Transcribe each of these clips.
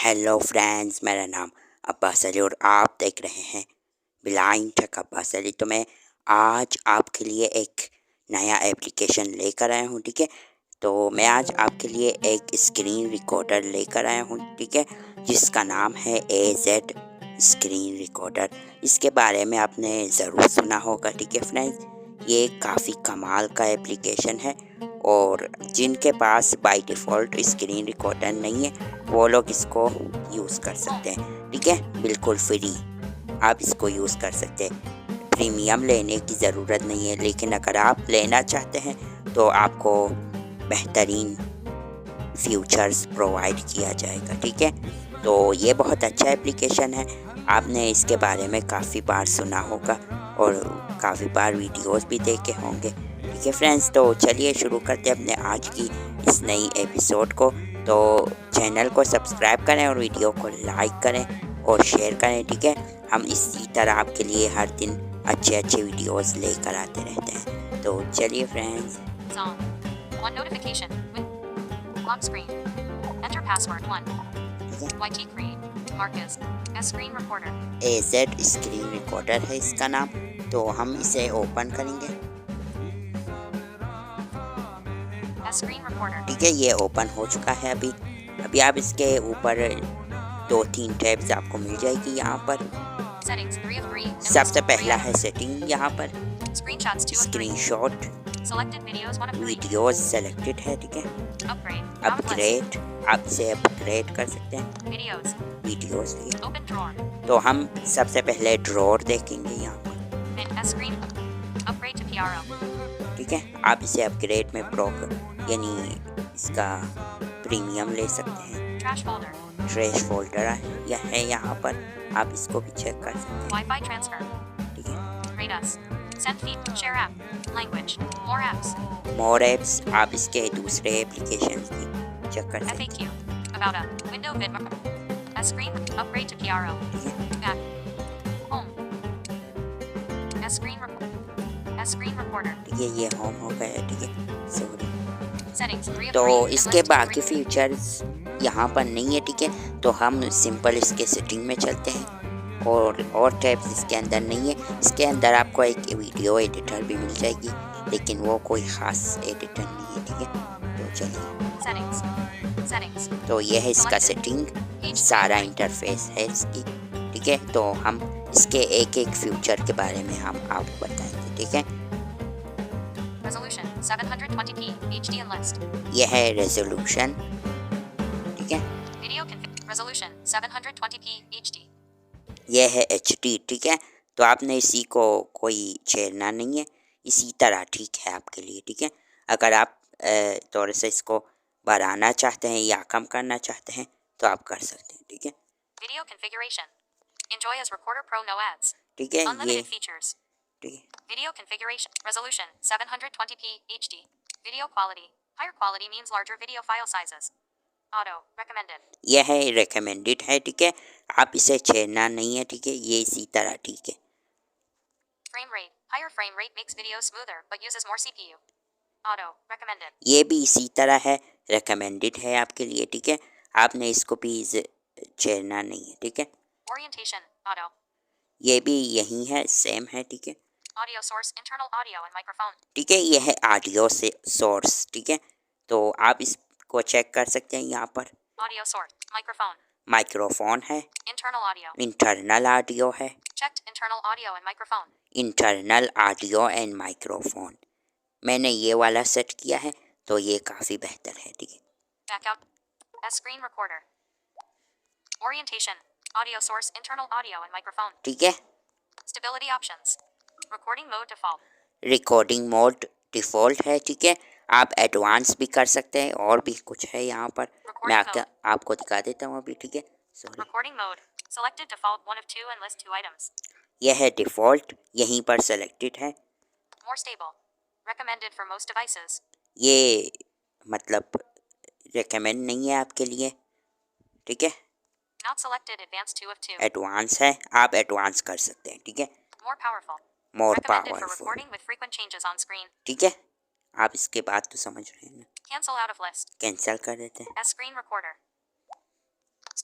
Hello friends, मेरा नाम अब्बास अली और आप देख रहे हैं ब्लाइंड टेक अब्बास अली। तो मैं आज आपके लिए एक नया एप्लीकेशन लेकर आया हूँ, ठीक है। तो मैं आज आपके लिए एक स्क्रीन रिकॉर्डर लेकर आया हूँ, ठीक है, जिसका नाम है AZ स्क्रीन रिकॉर्डर। इसके बारे में आपने ज़रूर सुना होगा, ठीक है फ्रेंड्स। ये काफ़ी कमाल का एप्लीकेशन है और जिनके पास बाय डिफ़ॉल्ट स्क्रीन रिकॉर्डर नहीं है वो लोग इसको यूज़ कर सकते हैं, ठीक है, बिल्कुल फ्री आप इसको यूज़ कर सकते हैं। प्रीमियम लेने की ज़रूरत नहीं है, लेकिन अगर आप लेना चाहते हैं तो आपको बेहतरीन फीचर्स प्रोवाइड किया जाएगा, ठीक है। तो ये बहुत अच्छा एप्लीकेशन है, आपने इसके बारे में काफ़ी बार सुना होगा और काफ़ी बार वीडियोस भी देखे होंगे, ठीक है फ्रेंड्स। तो चलिए शुरू करते हैं अपने आज की इस नई एपिसोड को। तो चैनल को सब्सक्राइब करें और वीडियो को लाइक करें और शेयर करें, ठीक है। हम इसी तरह आपके लिए हर दिन अच्छे अच्छे वीडियोस लेकर आते रहते हैं। तो चलिए friends. One notification. Lock screen. Enter password 1. YT create. Marcus. S screen recorder. AZ screen recorder है इसका नाम। तो हम इसे ओपन करेंगे, S screen recorder. ठीक है। ये ओपन हो चुका है। अभी आप इसके ऊपर 2-3 टैब्स आपको मिल जाएगी यहाँ पर। Settings 3 of 3. सबसे पहला है सेटिंग, यहाँ पर Screenshots 2 of 3. Screenshot, Selected videos 1 of 3. Videos selected है, ठीक है। Upgrade. अपग्रेड, आप इसे अपग्रेड कर सकते हैं Videos. वीडियोस की। Open drawer. तो हम सबसे पहले ड्रॉर देखेंगे यहाँ पर, Min S screen. Upgrade to PRO. ठीक है। आप इसे अपग्रेड में प्रो यानी इसका प्रीमियम ले सकते हैं। Trash folder. ट्रैश फोल्डर है यहाँ पर, आप इसको भी चेक कर सकते हैं, Wi-Fi transfer. ठीक है। Rate us. Send feed. Share app. Language. More apps. मोर एप्स, आप इसके दूसरे एप्लीकेशन भी चेक कर सकते FAQ. About a. Window vid. S screen. Upgrade to PRO. हैं, ठीक है। Back. Home. S screen. S screen recorder. ठीक है, ये होम हो गया, ठीक है, सॉरी। Settings 3 of 3. तो and इसके list to बाकी 3. फीचर्स यहाँ पर नहीं है, ठीक है। तो हम सिंपल इसके सेटिंग में चलते हैं और टैब्स इसके अंदर नहीं है। इसके अंदर आपको एक वीडियो एडिटर भी मिल जाएगी, लेकिन वो कोई ख़ास एडिटर नहीं है, ठीक है। तो चलिए, Settings. Settings. तो ये है इसका सेटिंग, सारा इंटरफेस है इसकी, ठीक है। तो हम इसके एक एक फ्यूचर के बारे में हम आपको बताएंगे, ठीक है। Resolution 720p HD and list. यह है रेजोल्यूशन, ठीक है। Video resolution 720p HD. यह है HD, ठीक है। तो आपने इसी को कोई छेड़ना नहीं है, इसी तरह ठीक है आपके लिए, ठीक है। अगर आप थोड़ा सा इसको बढ़ाना चाहते हैं या कम करना चाहते हैं तो आप कर सकते हैं, ठीक है। Video configuration. Enjoy as Recorder Pro no ads. ठीक है, ये Unlimited features. ठीक है। Video configuration. Resolution 720p HD. Video quality. Higher quality means larger video file sizes. Auto. Recommended. यह है रिकमेंडेड है, ठीक है। आप इसे छेड़ना नहीं है, ठीक है। ये इसी तरह ठीक है। Frame rate. Higher frame rate makes videos smoother but uses more CPU. Auto. Recommended. ये भी इसी तरह है, रिकमेंडेड है आपके लिए, ठीक है। आपने इसको भी छेड़ना नहीं है, ठीक है। Orientation. Auto. ये भी यही है, सेम है, ठीक है। Audio source. Internal audio and microphone. ठीक है, ये है ऑडियो से सोर्स, ठीक है। तो आप इसको चेक कर सकते हैं यहाँ पर। Audio source. Microphone. माइक्रोफोन है, Internal audio. इंटरनल ऑडियो है, Checked internal audio and microphone. Internal audio and microphone. मैंने ये वाला सेट किया है, तो ये काफ़ी बेहतर है, ठीक है। Back out. S screen recorder. Orientation. Audio source. Internal audio and microphone. ठीक है। Stability options. Recording mode default. Recording mode default है, ठीक है। आप एडवांस भी कर सकते हैं और भी कुछ है यहाँ पर, मैं आपको दिखा देता हूँ अभी, ठीक है, sorry. Recording mode. Selected default 1 of 2 and list 2 items. यह है डिफ़ॉल्ट, यहीं पर सेलेक्टेड है। More stable. Recommended for most devices. ये मतलब रिकमेंड नहीं है आपके लिए, ठीक है। Not selected advanced 2 of 2. Advance है, आप एडवांस कर सकते हैं, ठीक है। More powerful. More Recommended for powerful, recording with frequent changes on screen. ठीक है। आप इसके बाद तो समझ रहे हैं ना, Cancel out of list. Cancel कर देते हैं। S screen recorder.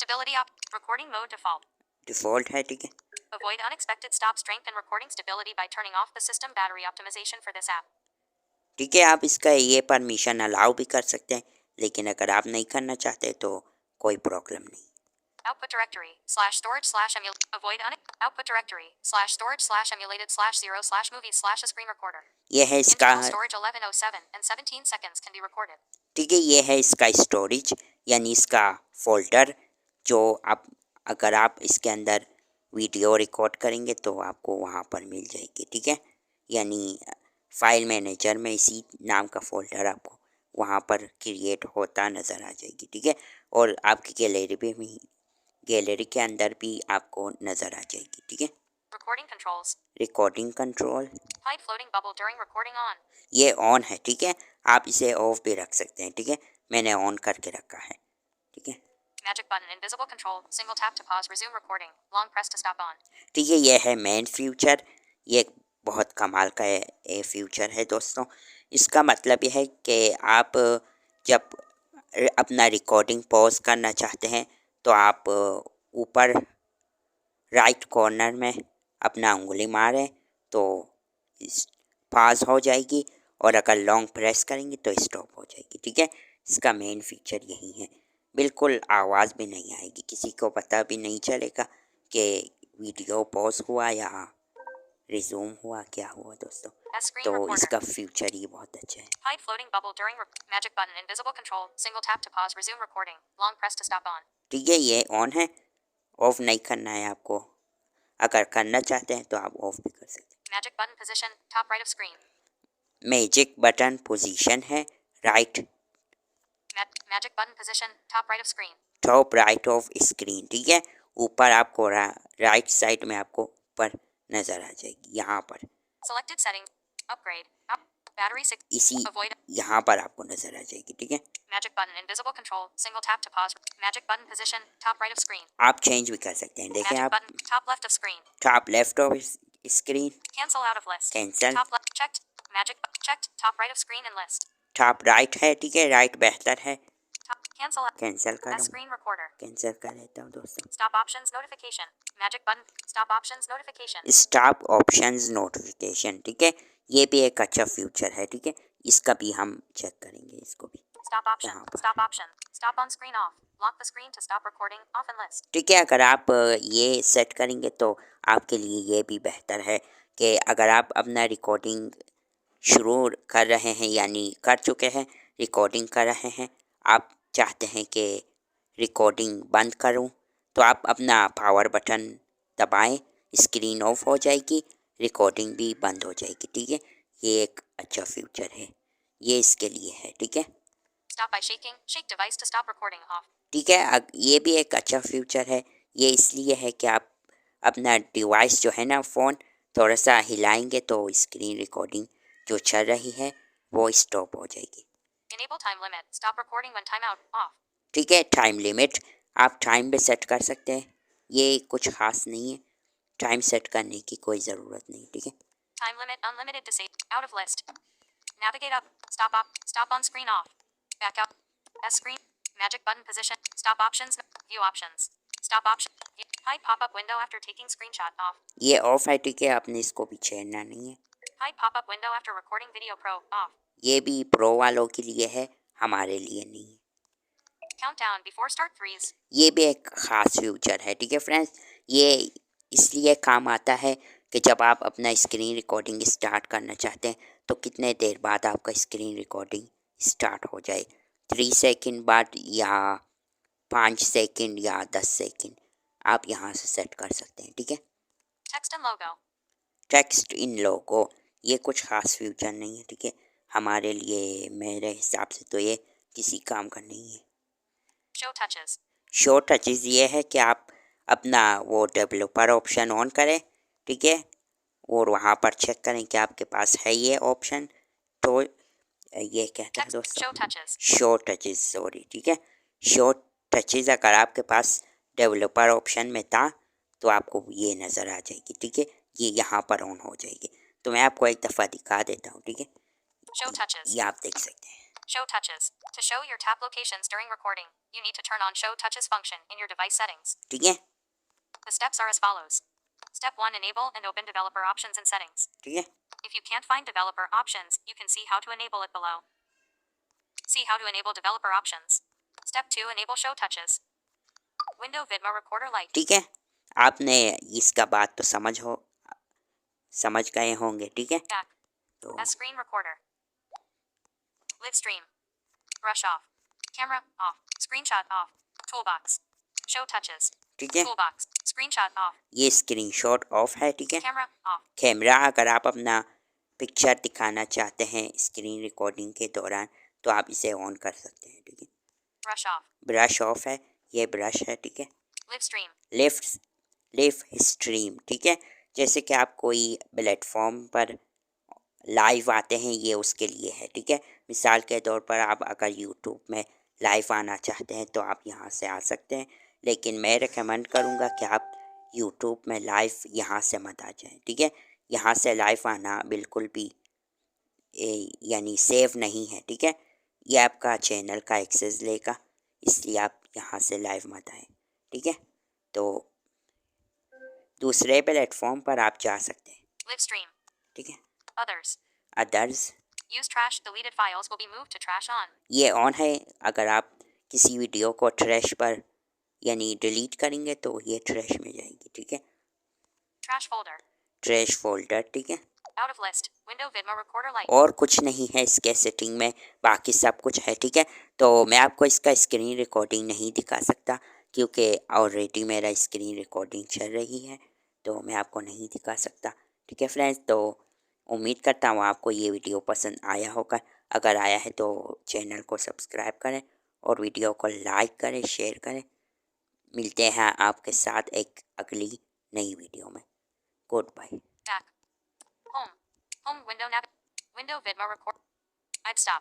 Stability up. Recording mode default. Default है, ठीक है। Avoid unexpected stop strength and recording stability by turning off the system battery optimization for this app. ठीक है, आप इसका ये परमिशन अलाउ भी कर सकते हैं, लेकिन अगर आप नहीं करना चाहते तो कोई प्रॉब्लम नहीं। Output directory /storage/emul. Avoid output directory /storage/emulated/0/movies/ a screen recorder. ये है इसका, Internal storage 1107 and 17 seconds can be recorded. ठीक है, ये है इसका स्टोरेज यानी इसका फोल्डर, जो आप अगर आप इसके अंदर वीडियो रिकॉर्ड करेंगे तो आपको वहाँ पर मिल जाएगी, ठीक है। यानी फाइल मैनेजर में इसी नाम का फ़ोल्डर आपको वहाँ पर क्रिएट होता नज़र आ जाएगी, ठीक है। और आपकी गैलरी के अंदर भी आपको नज़र आ जाएगी, ठीक है। Recording controls. Recording control, Hide floating bubble during recording on. ये ऑन है, ठीक है। आप इसे ऑफ भी रख सकते हैं, ठीक है। मैंने ऑन करके रखा है, ठीक है। Magic button invisible control. Single tap to pause resume recording. Long press to stop on. ठीक है, ये है मेन फ्यूचर। ये बहुत कमाल का ये फ्यूचर है दोस्तों। इसका मतलब ये है कि आप जब अपना रिकॉर्डिंग पॉज करना चाहते हैं तो आप ऊपर राइट कॉर्नर में अपना उंगली मारें तो पास हो जाएगी, और अगर लॉन्ग प्रेस करेंगे तो स्टॉप हो जाएगी, ठीक है। इसका मेन फीचर यही है। बिल्कुल आवाज़ भी नहीं आएगी, किसी को पता भी नहीं चलेगा कि वीडियो पॉज हुआ या रिज्यूम हुआ, क्या हुआ दोस्तों। Screen तो recorder. इसका फ्यूचर ही बहुत अच्छा है। Hide floating bubble during magic button invisible control. Single tap to pause resume recording. Long press to stop on. ठीक है, ये ऑन है, ऑफ नहीं करना है आपको। अगर करना चाहते हैं तो आप ऑफ भी कर सकते हैं। Magic button position top right of screen. Magic button position है right, Magic button position top right of screen. Top right of screen, ठीक है। ऊपर आपको राइट साइड में आपको ऊपर नज़र आ जाएगी, यहाँ पर Selected setting. Upgrade. Up. Battery 6. इसी Avoid. यहाँ पर आपको नज़र आ जाएगी, ठीक है। Magic button invisible control. Single tap to pause. Magic button position top right of screen. आप चेंज भी कर सकते हैं, देखें Magic आप button top left of screen. Top left of screen, Cancel out of list. Cancel, Top left checked. Checked top right of screen and list. Top right है, ठीक है, राइट बेहतर है, Top cancel out. कैंसिल कर S दूँ, screen recorder. Cancel कर लेता हूँ दोस्तों। Stop options notification. Magic button. Stop options notification. Stop options notification, ठीक है, ये भी एक अच्छा फ्यूचर है, ठीक है। इसका भी हम चेक करेंगे, इसको भी, Stop option. यहाँ पर। Stop option. Stop on screen off. Lock the screen to stop recording. Off and list. ठीक है। अगर आप ये सेट करेंगे तो आपके लिए ये भी बेहतर है कि अगर आप अपना रिकॉर्डिंग शुरू कर रहे हैं यानी कर चुके हैं, रिकॉर्डिंग कर रहे हैं, आप चाहते हैं कि रिकॉर्डिंग बंद करूं, तो आप अपना पावर बटन दबाएं, स्क्रीन ऑफ हो जाएगी, रिकॉर्डिंग भी बंद हो जाएगी, ठीक है। ये एक अच्छा फ्यूचर है, ये इसके लिए है, ठीक है। Stop by shaking. Shake device to stop recording. Off. ठीक है, ये भी एक अच्छा फ्यूचर है। ये इसलिए है कि आप अपना डिवाइस जो है ना, फ़ोन थोड़ा सा हिलाएंगे तो स्क्रीन रिकॉर्डिंग जो चल रही है वो स्टॉप हो जाएगी। Enable time limit. Stop recording when timeout. Off. ठीक है, टाइम लिमिट आप टाइम पे सेट कर सकते हैं, ये कुछ ख़ास नहीं है, टाइम सेट करने की कोई ज़रूरत नहीं, ठीक है। Time limit unlimited to save. Out of list. Navigate up. Stop up. Stop on screen off. Back up. S screen. Magic button position. Stop options. View options. Stop option. Hide pop-up window after taking screenshot. Off. ये of है, ठीक है, आपने इसको भी छेड़ना नहीं है। Hide pop-up window after recording video pro. Off. ये भी प्रो वालों के लिए है, हमारे लिए नहीं है। Countdown before start threes. ये भी एक ख़ास फ्यूचर है, ठीक है फ्रेंड्स। ये इसलिए काम आता है कि जब आप अपना स्क्रीन रिकॉर्डिंग स्टार्ट करना चाहते हैं तो कितने देर बाद आपका स्क्रीन रिकॉर्डिंग स्टार्ट हो जाए, 3 सेकंड बाद या 5 सेकंड या 10 सेकंड, आप यहाँ से सेट कर सकते हैं, ठीक है। Text and logo. Text and logo, ये कुछ ख़ास फ्यूचर नहीं है, ठीक है, हमारे लिए मेरे हिसाब से तो ये किसी काम का नहीं है। Show touches. शो टचेस ये है कि आप अपना वो डेवलपर ऑप्शन ऑन करें, ठीक है, और वहाँ पर चेक करें कि आपके पास है ये ऑप्शन, तो ये कहता है Text. दोस्तों Show touches. Show touches, sorry, ठीक है। शो टचेस अगर आपके पास डेवलपर ऑप्शन में था तो आपको ये नज़र आ जाएगी, ठीक है, ये यहाँ पर ऑन हो जाएगी। तो मैं आपको एक दफ़ा दिखा देता हूँ, ठीक है, Show touches. ये आप देख सकते हैं। Show touches. To show your tap locations during recording, you need to turn on Show Touches function in your device settings. ठीक है, The steps are as follows. Step 1. Enable and open developer options and settings. ठीक है, If you can't find developer options, you can see how to enable it below. See how to enable developer options. Step 2. Enable Show Touches. Window Vidma Recorder Lite. ठीक है। आपने इसका बात तो समझ गए होंगे, ठीक है। Back. तो S screen recorder. Live stream. Brush off. Camera off. Screenshot off. Toolbox. Show touches. ठीक है, Toolbox. Screenshot off. ये स्क्रीनशॉट ऑफ है, ठीक है। Camera off. कैमरा, अगर आप अपना पिक्चर दिखाना चाहते हैं स्क्रीन रिकॉर्डिंग के दौरान तो आप इसे ऑन कर सकते हैं, ठीक है। Brush off. ब्रश ऑफ है, ये ब्रश है, ठीक है। Live stream. लिव स्ट्रीम, ठीक है। जैसे कि आप कोई प्लेटफॉर्म पर लाइव आते हैं, ये उसके लिए है, ठीक है। मिसाल के तौर पर आप अगर यूट्यूब में लाइव आना चाहते हैं तो आप यहाँ से आ सकते हैं, लेकिन मैं रिकमेंड करूँगा कि आप यूट्यूब में लाइव यहाँ से मत आ जाएं, ठीक है। यहाँ से लाइव आना बिल्कुल भी यानी सेव नहीं है, ठीक है। ये आपका चैनल का एक्सेस लेगा, इसलिए आप यहाँ से लाइव मत आएँ, ठीक है। तो दूसरे प्लेटफॉर्म पर आप जा सकते हैं, Live stream. ठीक है। Others. Others, Use trash. Deleted files will be moved to trash on. ये ऑन है। अगर आप किसी वीडियो को ट्रैश पर यानी डिलीट करेंगे तो ये ट्रैश में जाएगी, ठीक है। Trash folder. ट्रैश फोल्डर, ठीक है। Out of list. Window Vidma Recorder Lite. और कुछ नहीं है इसके सेटिंग में, बाकी सब कुछ है, ठीक है। तो मैं आपको इसका स्क्रीन रिकॉर्डिंग नहीं दिखा सकता क्योंकि ऑलरेडी मेरा स्क्रीन रिकॉर्डिंग चल रही है, तो मैं आपको नहीं दिखा सकता, ठीक है फ्रेंड्स। तो उम्मीद करता हूँ आपको ये वीडियो पसंद आया होगा। अगर आया है तो चैनल को सब्सक्राइब करें और वीडियो को लाइक करें, शेयर करें। मिलते हैं आपके साथ एक अगली नई वीडियो में। Good bye. Back. Home. Home window nav. Window Vidma Record. I'd stop.